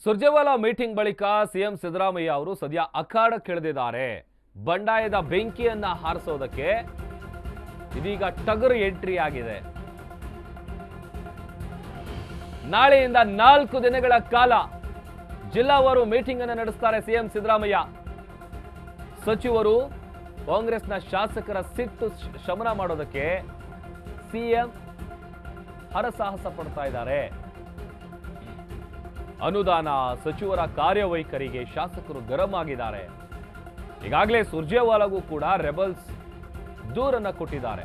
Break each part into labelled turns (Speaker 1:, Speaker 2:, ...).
Speaker 1: Surjewala meeting ಬಳಿಕ CM Siddaramaiah ಅವರು ಸದ್ಯ ಅಖಾಡಕ್ಕಿಳಿದಿದ್ದಾರೆ. ಬಂಡಾಯದ ಬೆಂಕಿಯನ್ನ ಹಾರಿಸೋದಕ್ಕೆ ಇದೀಗ ಟಗರು ಎಂಟ್ರಿ ಆಗಿದೆ. ನಾಳೆಯಿಂದ 4 ದಿನಗಳ ಕಾಲ ಜಿಲ್ಲಾವಾರು ಮೀಟಿಂಗ್ ಅನ್ನು ನಡೆಸುತ್ತಾರೆ ಸಿಎಂ ಸಿದ್ದರಾಮಯ್ಯ. ಸಚಿವರು ಕಾಂಗ್ರೆಸ್ನ ಶಾಸಕರ ಸಿಟ್ಟು ಶಮನ ಮಾಡೋದಕ್ಕೆ ಸಿಎಂ ಹರಸಾಹಸ ಪಡ್ತಾ ಇದ್ದಾರೆ. ಅನುದಾನ ಸಚಿವರ ಕಾರ್ಯವೈಖರಿಗೆ ಶಾಸಕರು ಗರಂ ಆಗಿದ್ದಾರೆ. ಈಗಾಗಲೇ ಸುರ್ಜೇವಾಲಾಗೂ ಕೂಡ ರೆಬಲ್ಸ್ ದೂರನ್ನ ಕೊಟ್ಟಿದ್ದಾರೆ.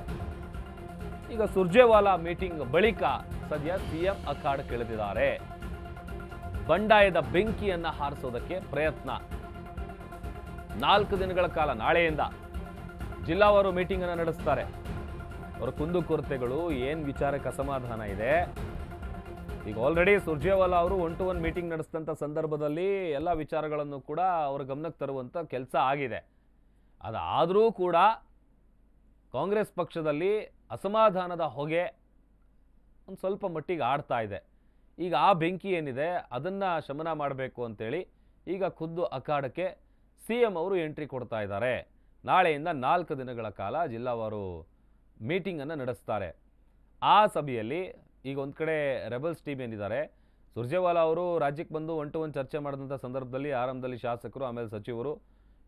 Speaker 1: ಈಗ ಸುರ್ಜೇವಾಲಾ ಮೀಟಿಂಗ್ ಬಳಿಕ ಸದ್ಯ ಸಿಎಂ ಅಖಾಡಕ್ಕಿಳಿದಿದ್ದಾರೆ. ಬಂಡಾಯದ ಬೆಂಕಿಯನ್ನ ಹಾರಿಸೋದಕ್ಕೆ ಪ್ರಯತ್ನ. 4 ದಿನಗಳ ಕಾಲ ನಾಳೆಯಿಂದ ಜಿಲ್ಲಾವಾರು ಮೀಟಿಂಗ್ ಅನ್ನು ನಡೆಸ್ತಾರೆ. ಅವರ ಕುಂದುಕೊರತೆಗಳು ಏನ್ ವಿಚಾರಕ್ಕೆ ಅಸಮಾಧಾನ ಇದೆ. ಈಗ ಆಲ್ರೆಡಿ ಸುರ್ಜೇವಾಲಾ ಅವರು 1-to-1 ಮೀಟಿಂಗ್ ನಡೆಸಿದಂಥ ಸಂದರ್ಭದಲ್ಲಿ ಎಲ್ಲ ವಿಚಾರಗಳನ್ನು ಕೂಡ ಅವರ ಗಮನಕ್ಕೆ ತರುವಂಥ ಕೆಲಸ ಆಗಿದೆ. ಅದಾದರೂ ಕೂಡ ಕಾಂಗ್ರೆಸ್ ಪಕ್ಷದಲ್ಲಿ ಅಸಮಾಧಾನದ ಹೊಗೆ ಒಂದು ಸ್ವಲ್ಪ ಮಟ್ಟಿಗೆ ಆಡ್ತಾ ಇದೆ. ಈಗ ಆ ಬೆಂಕಿ ಏನಿದೆ ಅದನ್ನು ಶಮನ ಮಾಡಬೇಕು ಅಂತೇಳಿ ಈಗ ಖುದ್ದು ಅಖಾಡಕ್ಕೆ ಸಿಎಂ ಅವರು ಎಂಟ್ರಿ ಕೊಡ್ತಾ ಇದ್ದಾರೆ. ನಾಳೆಯಿಂದ 4 ದಿನಗಳ ಕಾಲ ಜಿಲ್ಲಾವಾರು ಮೀಟಿಂಗನ್ನು ನಡೆಸ್ತಾರೆ. ಆ ಸಭೆಯಲ್ಲಿ ಈಗ ಒಂದು ಕಡೆ ರೆಬಲ್ಸ್ ಟೀಮ್ ಏನಿದ್ದಾರೆ, ಸುರ್ಜೇವಾಲಾ ಅವರು ರಾಜ್ಯಕ್ಕೆ ಬಂದು 1-to-1 ಚರ್ಚೆ ಮಾಡಿದಂಥ ಸಂದರ್ಭದಲ್ಲಿ ಆರಂಭದಲ್ಲಿ ಶಾಸಕರು ಆಮೇಲೆ ಸಚಿವರು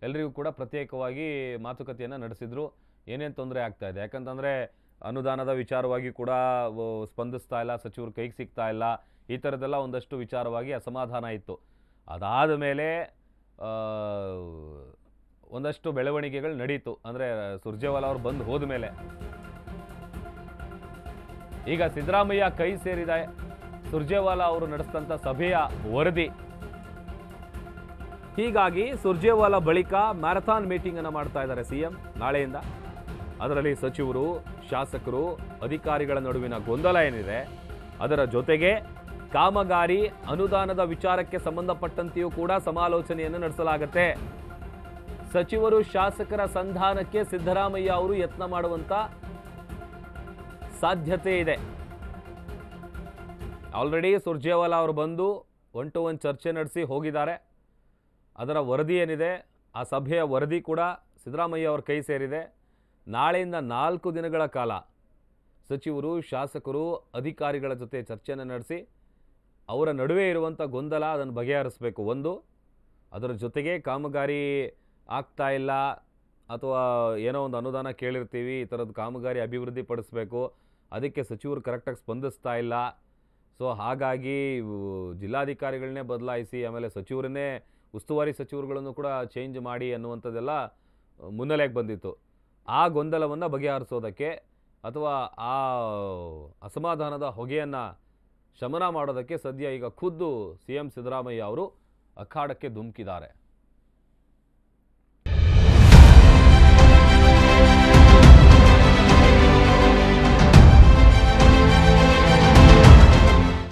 Speaker 1: ಎಲ್ಲರಿಗೂ ಕೂಡ ಪ್ರತ್ಯೇಕವಾಗಿ ಮಾತುಕತೆಯನ್ನು ನಡೆಸಿದ್ರು. ಏನೇನು ತೊಂದರೆ ಆಗ್ತಾ ಇದೆ, ಯಾಕಂತಂದರೆ ಅನುದಾನದ ವಿಚಾರವಾಗಿ ಕೂಡ ಸ್ಪಂದಿಸ್ತಾ ಇಲ್ಲ, ಸಚಿವರು ಕೈಗೆ ಸಿಗ್ತಾ ಇಲ್ಲ, ಈ ಥರದ್ದೆಲ್ಲ ಒಂದಷ್ಟು ವಿಚಾರವಾಗಿ ಅಸಮಾಧಾನ ಇತ್ತು. ಅದಾದ ಮೇಲೆ ಒಂದಷ್ಟು ಬೆಳವಣಿಗೆಗಳು ನಡೀತು. ಅಂದರೆ ಸುರ್ಜೇವಾಲಾ ಅವರು ಬಂದು ಹೋದ ಮೇಲೆ ಈಗ ಸಿದ್ದರಾಮಯ್ಯ ಕೈ ಸೇರಿದ ಸುರ್ಜೇವಾಲಾ ಅವರು ನಡೆಸಿದಂಥ ಸಭೆಯ ವರದಿ. ಹೀಗಾಗಿ ಸುರ್ಜೇವಾಲಾ ಬಳಿಕ ಮ್ಯಾರಥಾನ್ ಮೀಟಿಂಗ್ ಅನ್ನು ಮಾಡ್ತಾ ಇದ್ದಾರೆ ಸಿಎಂ ನಾಳೆಯಿಂದ. ಅದರಲ್ಲಿ ಸಚಿವರು, ಶಾಸಕರು, ಅಧಿಕಾರಿಗಳ ನಡುವಿನ ಗೊಂದಲ ಏನಿದೆ ಅದರ ಜೊತೆಗೆ ಕಾಮಗಾರಿ ಅನುದಾನದ ವಿಚಾರಕ್ಕೆ ಸಂಬಂಧಪಟ್ಟಂತೆಯೂ ಕೂಡ ಸಮಾಲೋಚನೆಯನ್ನು ನಡೆಸಲಾಗುತ್ತೆ. ಸಚಿವರು ಶಾಸಕರ ಸಂಧಾನಕ್ಕೆ ಸಿದ್ದರಾಮಯ್ಯ ಅವರು ಯತ್ನ ಮಾಡುವಂತ ಸಾಧ್ಯತೆ ಇದೆ. ಆಲ್ರೆಡಿ ಸುರ್ಜೇವಾಲಾ ಅವರು ಬಂದು 1-to-1 ಚರ್ಚೆ ನಡೆಸಿ ಹೋಗಿದ್ದಾರೆ. ಅದರ ವರದಿ ಏನಿದೆ, ಆ ಸಭೆಯ ವರದಿ ಕೂಡ ಸಿದ್ದರಾಮಯ್ಯ ಅವರ ಕೈ ಸೇರಿದೆ. ನಾಳೆಯಿಂದ 4 ದಿನಗಳ ಕಾಲ ಸಚಿವರು, ಶಾಸಕರು, ಅಧಿಕಾರಿಗಳ ಜೊತೆ ಚರ್ಚೆಯನ್ನು ನಡೆಸಿ ಅವರ ನಡುವೆ ಇರುವಂಥ ಗೊಂದಲ ಅದನ್ನು ಬಗೆಹರಿಸಬೇಕು. ಒಂದು, ಅದರ ಜೊತೆಗೆ ಕಾಮಗಾರಿ ಆಗ್ತಾ ಇಲ್ಲ ಅಥವಾ ಏನೋ ಒಂದು ಅನುದಾನ ಕೇಳಿರ್ತೀವಿ, ಈ ಥರದ್ದು ಕಾಮಗಾರಿ ಅಭಿವೃದ್ಧಿ ಪಡಿಸಬೇಕು, ಅದಕ್ಕೆ ಸಚಿವರು ಕರೆಕ್ಟಾಗಿ ಸ್ಪಂದಿಸ್ತಾ ಇಲ್ಲ. ಸೊ ಹಾಗಾಗಿ ಜಿಲ್ಲಾಧಿಕಾರಿಗಳನ್ನೇ ಬದಲಾಯಿಸಿ ಆಮೇಲೆ ಸಚಿವರನ್ನೇ ಉಸ್ತುವಾರಿ ಸಚಿವರುಗಳನ್ನು ಕೂಡ ಚೇಂಜ್ ಮಾಡಿ ಅನ್ನುವಂಥದ್ದೆಲ್ಲ ಮುನ್ನೆಲೆಗೆ ಬಂದಿತ್ತು. ಆ ಗೊಂದಲವನ್ನು ಬಗೆಹರಿಸೋದಕ್ಕೆ ಅಥವಾ ಆ ಅಸಮಾಧಾನದ ಹೊಗೆಯನ್ನು ಶಮನ ಮಾಡೋದಕ್ಕೆ ಸದ್ಯ ಈಗ ಖುದ್ದು ಸಿಎಂ ಸಿದ್ದರಾಮಯ್ಯ ಅವರು ಅಖಾಡಕ್ಕೆ ಧುಮುಕಿದ್ದಾರೆ.